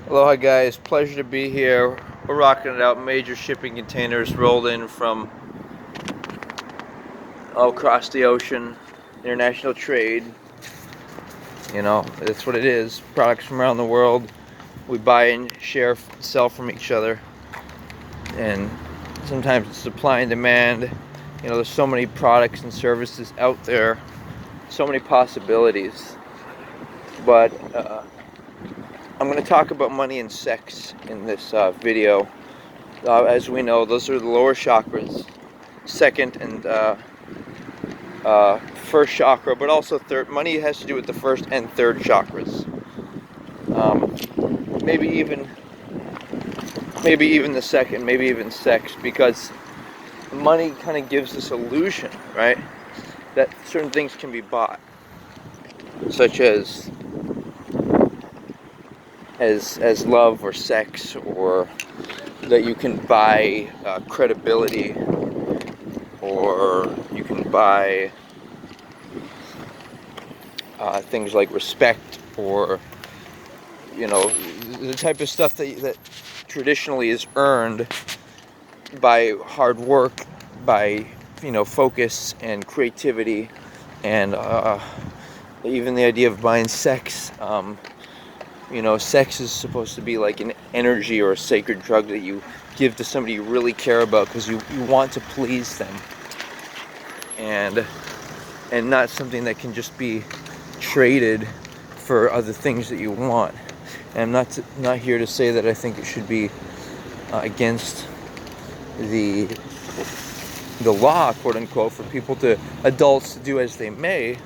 Aloha guys, pleasure to be here. We're rocking it out. Major shipping containers rolled in from all across the ocean. International trade. You know, that's what it is. Products from around the world. We buy and share, sell from each other. And sometimes it's supply and demand. You know, there's so many products and services out there. So many possibilities. But I'm going to talk about money and sex in this video. As we know, those are the lower chakras, second and first chakra, but also third. Money has to do with the first and third chakras. Maybe even the second, maybe even sex, because money kind of gives this illusion, right, that certain things can be bought, such as love or sex, or that you can buy credibility, or you can buy things like respect, or you know, the type of stuff that traditionally is earned by hard work, by focus and creativity, and even the idea of buying sex. Sex is supposed to be like an energy or a sacred drug that you give to somebody you really care about because you want to please them, and not something that can just be traded for other things that you want. And I'm not here to say that I think it should be against the law, quote unquote, for adults to do as they may,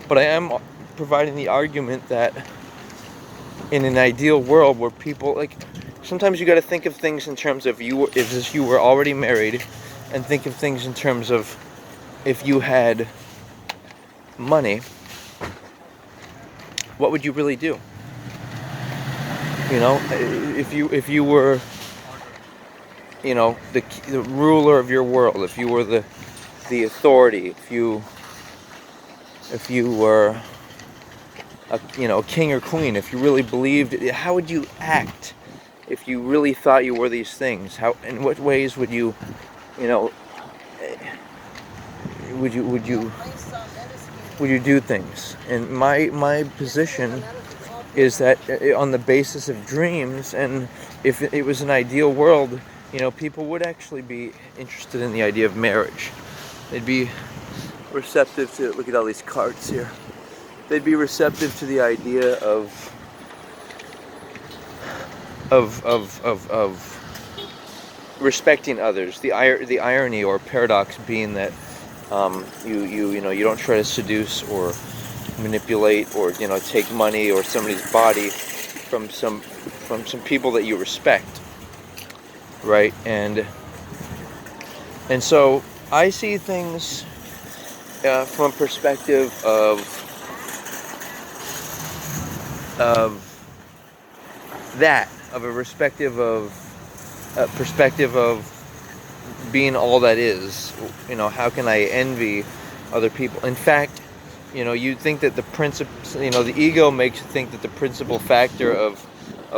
but I am providing the argument that in an ideal world where people, sometimes you got to think of things in terms of if you were already married, and think of things in terms of if you had money, what would you really do? If you were, the ruler of your world, if you were the authority, if you were a king or queen, if you really believed it, how would you act if you really thought you were these things? In what ways would you do things? And my position is that on the basis of dreams, and if it was an ideal world, people would actually be interested in the idea of marriage. They'd be receptive to, look at all these cards here. They'd be receptive to the idea of respecting others. The irony or paradox being that you don't try to seduce or manipulate or take money or somebody's body from some people that you respect, right? And so I see things from a perspective of perspective of being all that is. How can I envy other people? In fact, you'd think that the ego makes you think that the principal factor of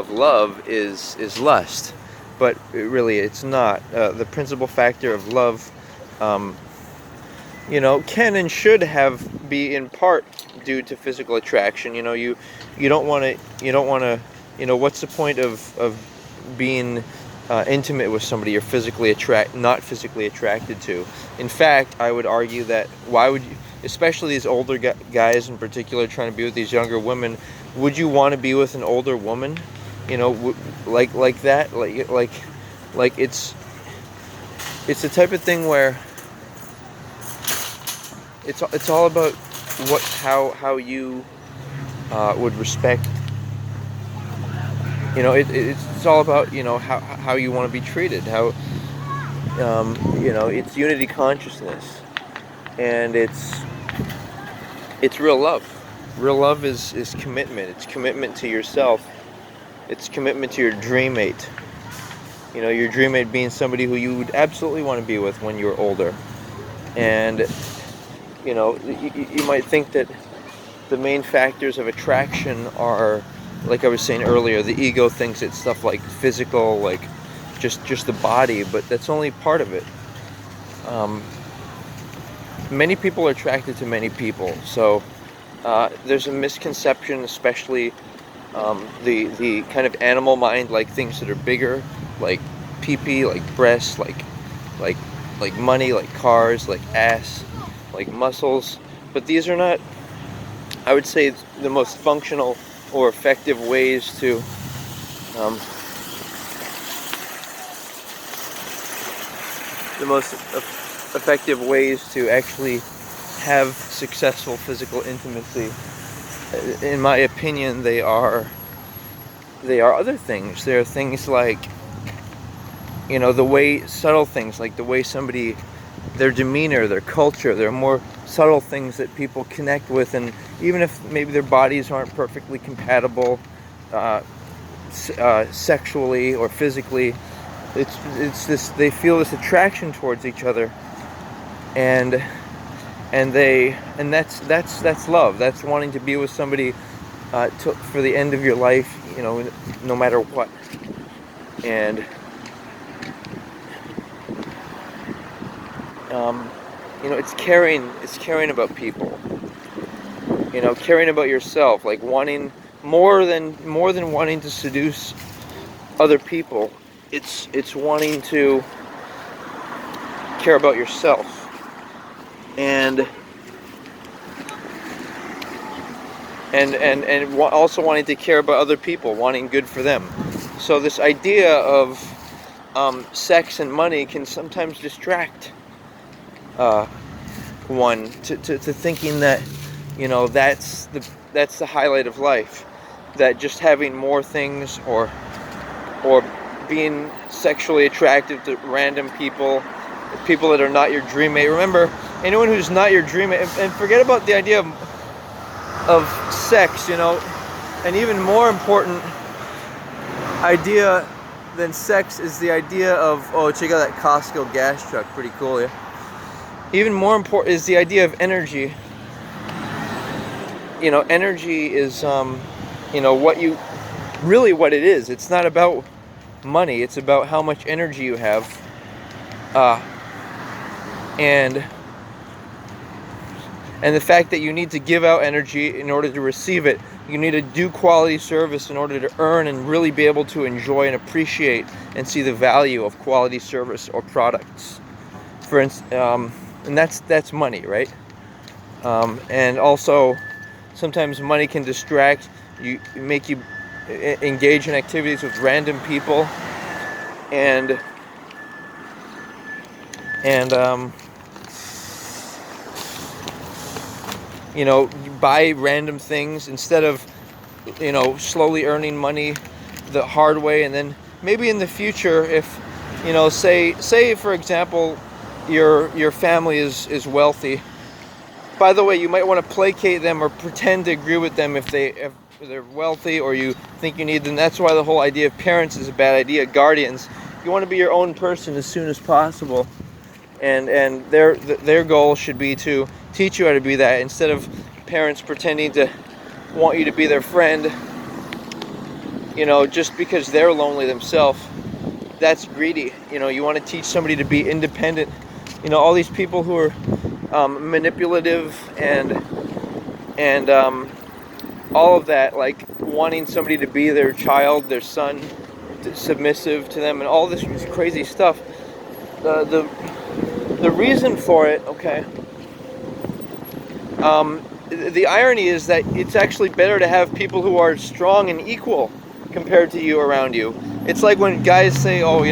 love is lust, but it's not. The principal factor of love, can and should be in part due to physical attraction. You don't want to. What's the point of being intimate with somebody you're not physically attracted to? In fact, I would argue that why would you, especially these older guys in particular, trying to be with these younger women, would you want to be with an older woman? Like that, like it's the type of thing where it's all about how you would respect. It's all about how you want to be treated. How it's unity consciousness, and it's real love. Real love is commitment. It's commitment to yourself. It's commitment to your dream mate. Your dream mate being somebody who you would absolutely want to be with when you're older. And you might think that the main factors of attraction are like I was saying earlier, the ego thinks it's stuff like physical, like just the body, but that's only part of it. Um, Many people are attracted to many people, so there's a misconception, especially the kind of animal mind, like things that are bigger, like pee-pee, like breasts, like like money, like cars, like ass, like muscles. But these are not, I would say, the most functional or effective ways to um, the most effective ways to actually have successful physical intimacy. In my opinion, they are other things. They are things like, the way, subtle things like the way somebody, their demeanor, their culture. There are more subtle things that people connect with, and even if maybe their bodies aren't perfectly compatible sexually or physically, it's this, they feel this attraction towards each other, and that's love. That's wanting to be with somebody for the end of your life, no matter what. And it's caring about people. Caring about yourself, like wanting more than wanting to seduce other people. It's wanting to care about yourself, and also wanting to care about other people, wanting good for them. So this idea of sex and money can sometimes distract one to thinking that that's the highlight of life, that just having more things, or being sexually attractive to random people that are not your dream mate. Remember, anyone who's not your dream mate, and forget about the idea of sex, an even more important idea than sex is the idea of, oh, check out that Costco gas truck, pretty cool, yeah. Even more important is the idea of energy. Energy is what it is. It's not about money, it's about how much energy you have, and the fact that you need to give out energy in order to receive it. You need to do quality service in order to earn and really be able to enjoy and appreciate and see the value of quality service or products. For instance, and that's money, right? And also, sometimes money can distract you, make you engage in activities with random people, and you buy random things instead of slowly earning money the hard way. And then maybe in the future, if say for example, your family is wealthy. By the way, you might want to placate them or pretend to agree with them if they're wealthy, or you think you need them. That's why the whole idea of parents is a bad idea. Guardians, you want to be your own person as soon as possible, and their goal should be to teach you how to be that, instead of parents pretending to want you to be their friend, just because they're lonely themselves. That's greedy. You want to teach somebody to be independent. All these people who are manipulative and all of that, like wanting somebody to be their child, their son, submissive to them, and all this crazy stuff. The reason for it, okay. The irony is that it's actually better to have people who are strong and equal compared to you around you. It's like when guys say, "Oh,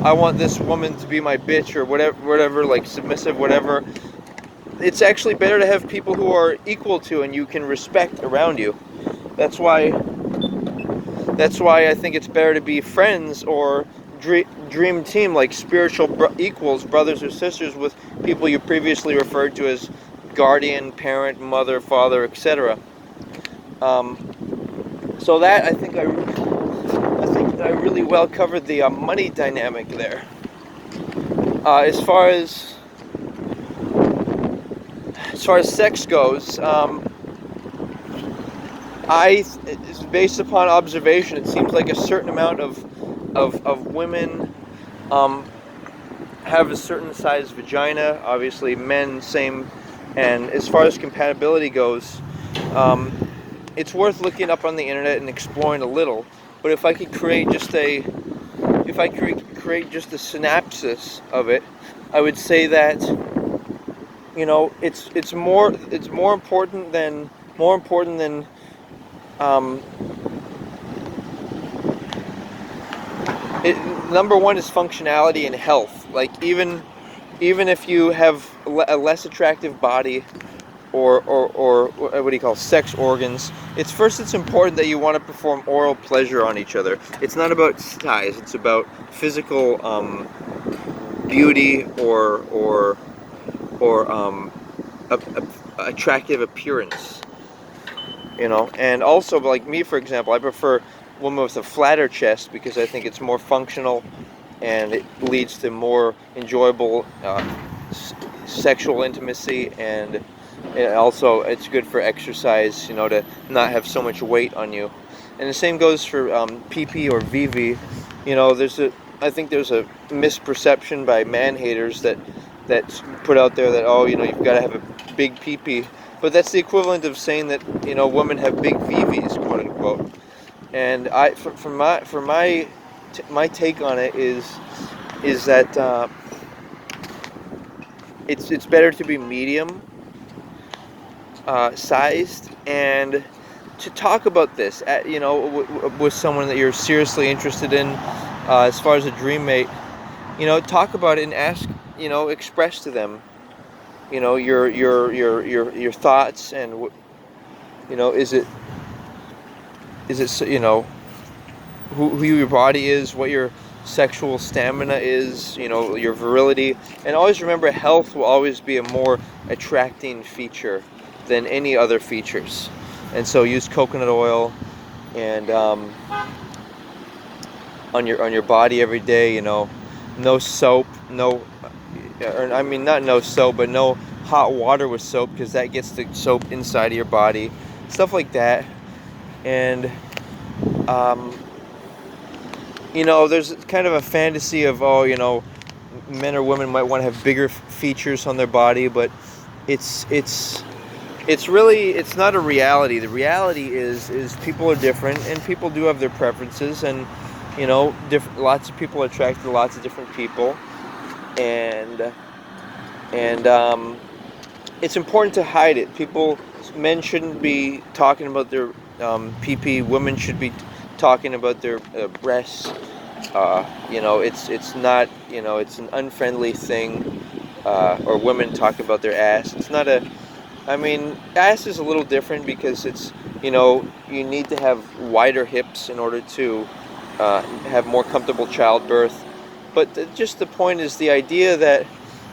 I want this woman to be my bitch," or whatever, like submissive, whatever. It's actually better to have people who are equal to and you can respect around you. That's why I think it's better to be friends or dream team, like spiritual equals, brothers or sisters, with people you previously referred to as guardian, parent, mother, father, etc. So that I think I really well covered the money dynamic there. As far as sex goes, It's based upon observation. It seems like a certain amount of women um, have a certain size vagina. Obviously, men same. And as far as compatibility goes, um, it's worth looking up on the internet and exploring a little. But if I could create just a, if I create just a synopsis of it, I would say that it's more important than um, it, number one is functionality and health. Like even if you have a less attractive body or what do you call sex organs, it's important that you want to perform oral pleasure on each other. It's not about size. It's about physical beauty or attractive appearance. And also, like me, for example, I prefer women with a flatter chest because I think it's more functional and it leads to more enjoyable sexual intimacy, and also it's good for exercise, to not have so much weight on you. And the same goes for PP or VV. I think there's a misperception by man haters that's put out there that, oh, you've got to have a big PP, but that's the equivalent of saying that women have big VVs, quote unquote. And my take on it is that it's better to be medium sized, and to talk about this with someone that you're seriously interested in, as far as a dream mate. Talk about it and ask, express to them, your thoughts, and is it who your body is, what your sexual stamina is, your virility. And always remember, health will always be a more attracting feature than any other features. And so use coconut oil and on your body every day. No soap, I mean, not no soap, but no hot water with soap, because that gets the soap inside of your body, stuff like that. And there's kind of a fantasy of, men or women might want to have bigger features on their body, but it's really, it's not a reality. The reality is people are different, and people do have their preferences, and lots of people are attracted to lots of different people, and it's important to hide it. Men shouldn't be talking about their PP. Women should be talking about their breasts. It's not, it's an unfriendly thing. Or women talk about their ass. It's not I mean, ass is a little different because it's, you need to have wider hips in order to have more comfortable childbirth. But just the point is the idea that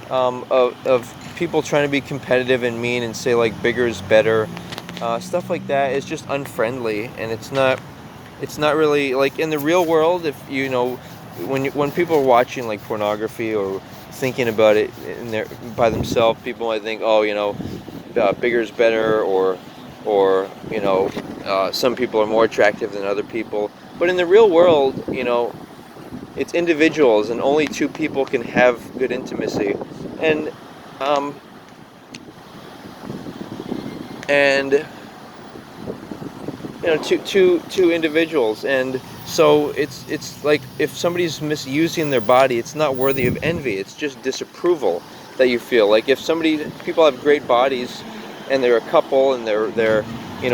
of people trying to be competitive and mean and say like bigger is better, stuff like that is just unfriendly, and it's not really like in the real world. If when people are watching like pornography or thinking about it by themselves, people might think, oh, bigger is better, or some people are more attractive than other people. But in the real world, it's individuals, and only two people can have good intimacy, and and two individuals. And so it's like, if somebody's misusing their body, it's not worthy of envy. It's just disapproval that you feel. Like if people have great bodies and they're a couple and they're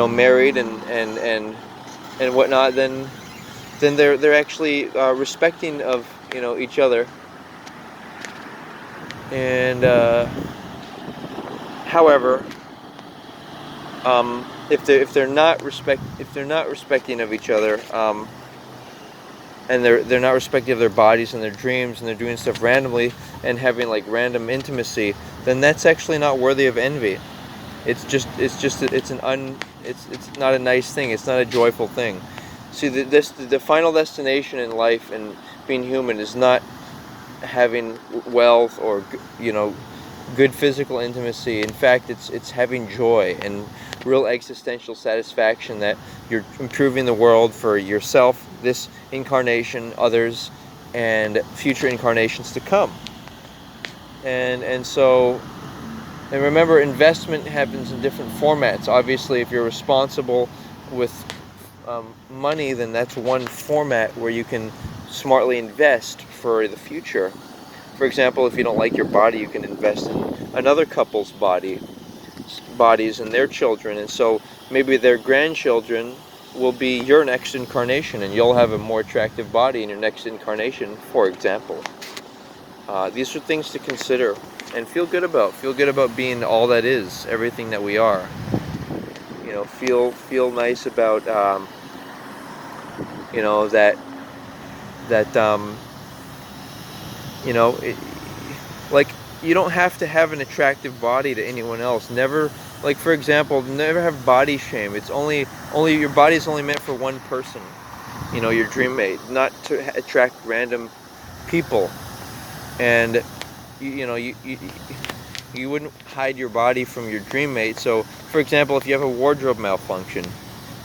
married and whatnot, then they're actually respecting of each other. And however, if they're not respecting of each other, and they're not respecting of their bodies and their dreams, and they're doing stuff randomly and having like random intimacy, then that's actually not worthy of envy. It's not a nice thing. It's not a joyful thing. See, the final destination in life and being human is not having wealth or good physical intimacy. In fact, it's having joy. And real existential satisfaction that you're improving the world for yourself, this incarnation, others, and future incarnations to come. And so, and remember, investment happens in different formats. Obviously, if you're responsible with money, then that's one format where you can smartly invest for the future. For example, if you don't like your body, you can invest in another couple's bodies and their children, and so maybe their grandchildren will be your next incarnation, and you'll have a more attractive body in your next incarnation, for example. These are things to consider and feel good about. Feel good about being all that is, everything that we are. You know, feel nice about you know, that you know, like, you don't have to have an attractive body to anyone else. Never, like, for example, never have body shame. It's only your body's only meant for one person, you know, your dream mate, not to attract random people. And you know, you wouldn't hide your body from your dream mate. So, for example, if you have a wardrobe malfunction,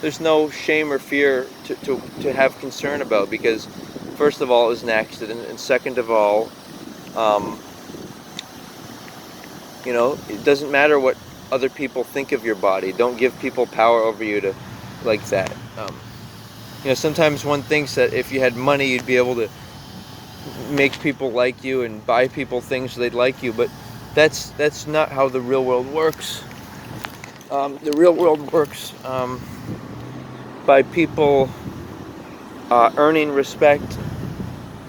there's no shame or fear to have concern about, because first of all, it was an accident, and second of all, you know, it doesn't matter what other people think of your body. Don't give people power over you to like that. You know, sometimes one thinks that if you had money, you'd be able to make people like you and buy people things so they'd like you, but that's not how the real world works. The real world works by people earning respect,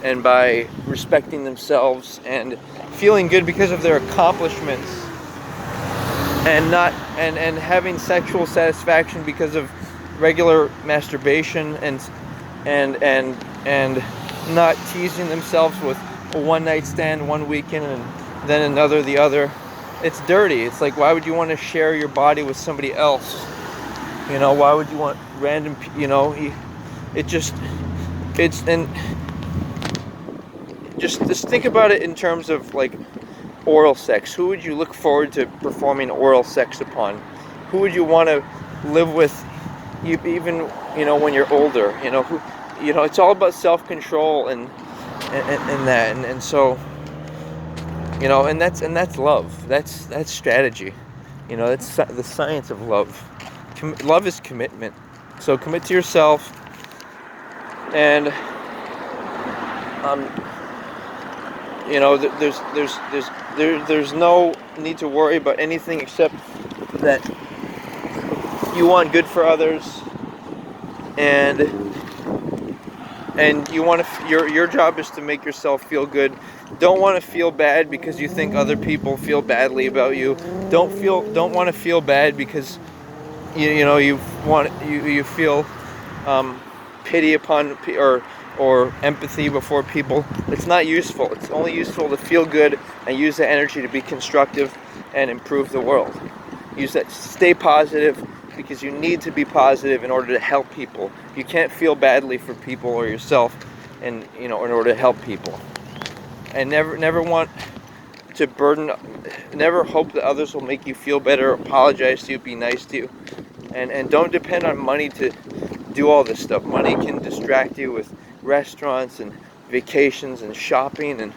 and by respecting themselves and feeling good because of their accomplishments, and not and having sexual satisfaction because of regular masturbation, and not teasing themselves with a one-night stand one weekend and then another the other. It's dirty. It's like, why would you want to share your body with somebody else? You know, why would you want random, you know, just think about it in terms of, like, oral sex. Who would you look forward to performing oral sex upon? Who would you want to live with, even, you know, when you're older? You know, you know, it's all about self-control and that, and so, you know, and that's love. That's strategy. You know, that's the science of love. Love is commitment. So commit to yourself, and you know, there's no need to worry about anything except that you want good for others, and you want to. Your job is to make yourself feel good. Don't want to feel bad because you think other people feel badly about you. Don't want to feel bad because you know you feel pity upon or empathy before people. It's not useful. It's only useful to feel good and use that energy to be constructive and improve the world. Use that. Stay positive, because you need to be positive in order to help people. You can't feel badly for people or yourself, and you know, in order to help people. And never want to burden. Never hope that others will make you feel better, apologize to you, be nice to you, and don't depend on money to do all this stuff. Money can distract you with restaurants and vacations and shopping and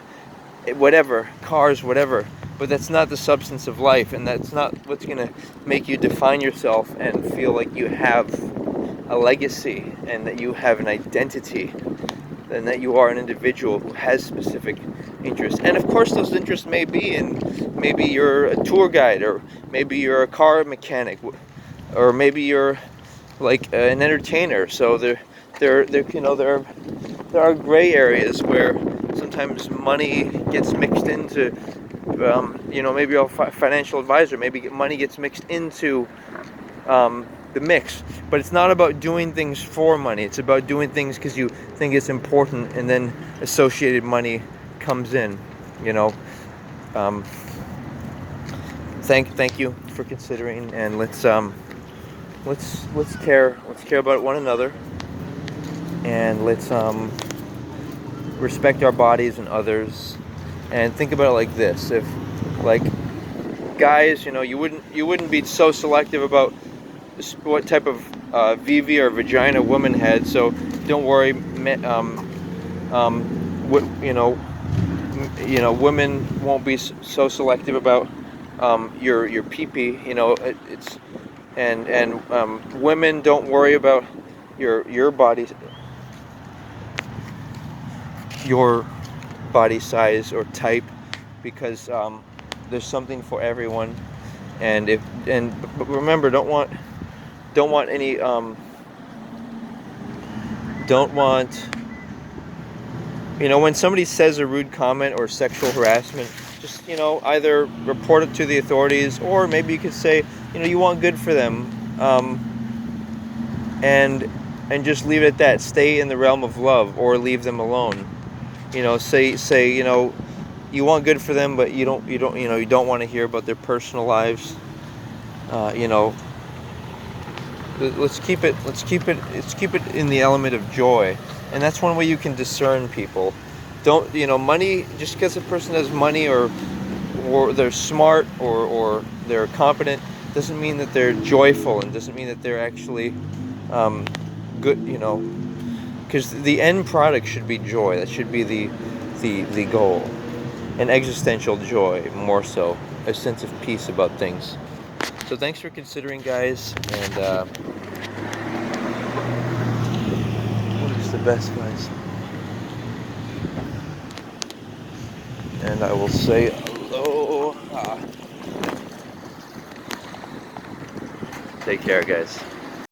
whatever, cars, whatever, but that's not the substance of life, and that's not what's going to make you define yourself and feel like you have a legacy and that you have an identity and that you are an individual who has specific interests. And of course those interests may be in, maybe you're a tour guide, or maybe you're a car mechanic, or maybe you're like an entertainer. So there you know, there are gray areas where sometimes money gets mixed into, you know, maybe you're a financial advisor, maybe money gets mixed into the mix. But it's not about doing things for money. It's about doing things because you think it's important, and then associated money comes in. You know, thank you for considering, and let's care about one another, and let's respect our bodies and others, and think about it like this. If, like, guys, you know, you wouldn't be so selective about what type of VV or vagina woman had. So don't worry, women won't be so selective about your pee-pee. It's and women, don't worry about your body size or type, because there's something for everyone. But remember, don't want any don't want when somebody says a rude comment or sexual harassment, just either report it to the authorities, or maybe you could say you want good for them, and just leave it at that. Stay in the realm of love, or leave them alone. Say you want good for them, but you don't want to hear about their personal lives. you know let's keep it in the element of joy. And that's one way you can discern people. Don't money, just because a person has money, or they're smart, or they're competent, doesn't mean that they're joyful, and doesn't mean that they're actually good. Because the end product should be joy. That should be the goal. An existential joy, more so a sense of peace about things. So thanks for considering, guys, and what is the best, guys? And I will say aloha. Take care, guys.